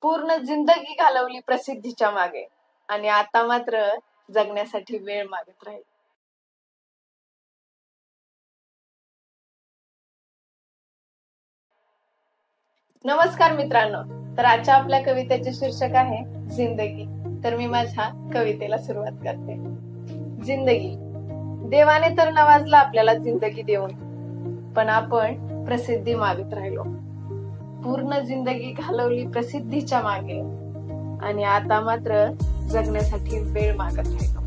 पूर्ण जिंदगी घालवली प्रसिद्धीच्या मागे आणि आता मात्र जगण्यासाठी वेळ मागत राहील. नमस्कार मित्रांनो. तर आजच्या आपल्या कवितेचे शीर्षक आहे जिंदगी. तर मी माझ्या कवितेला सुरुवात करते. जिंदगी. देवाने तर नवाजला आपल्याला जिंदगी देऊन, पण आपण प्रसिद्धी मागत राहिलो. पूर्ण जिंदगी घालवली प्रसिद्धीच्या मागे आणि आता मात्र जगण्यासाठी वेळ मागत राहिलो.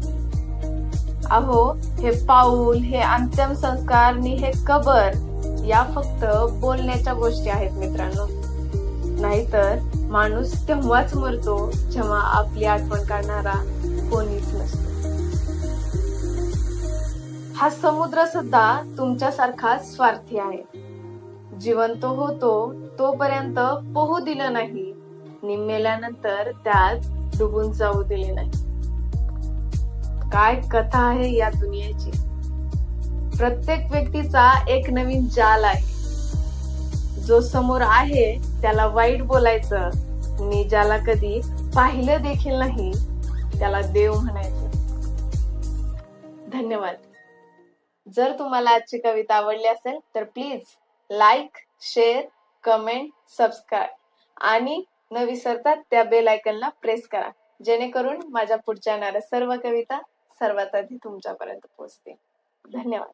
अहो, हे पाऊल, हे अंतिम संस्कार आणि हे कबर या फक्त बोलण्याच्या गोष्टी आहेत मित्रांनो. नाहीतर माणूस तेव्हाच मरतो जेव्हा आपली आठवण काढणारा कोणीच नसतो. हा समुद्र सुद्धा तुमच्यासारखा स्वार्थी आहे. जिवंत होतो तोपर्यंत पोहू दिलं नाही, निम्मेल्यानंतर त्यात डुबून जाऊ दिले नाही. काय कथा आहे या दुनियेची. प्रत्येक व्यक्तीचा एक नवीन जाल आहे. जो समोर आहे त्याला वाईट बोलायचं आणि ज्याला कधी पाहिलं देखील नाही त्याला देव म्हणायचं. धन्यवाद. जर तुम्हाला आजची कविता आवडली असेल तर please like, share, comment, subscribe आणि न विसरता त्या बेल आयकॉनला प्रेस करा, जेणेकरून माझ्या पुढच्या येणाऱ्या सर्व कविता सर्वात आधी तुमच्यापर्यंत पोहोचतील. धन्यवाद.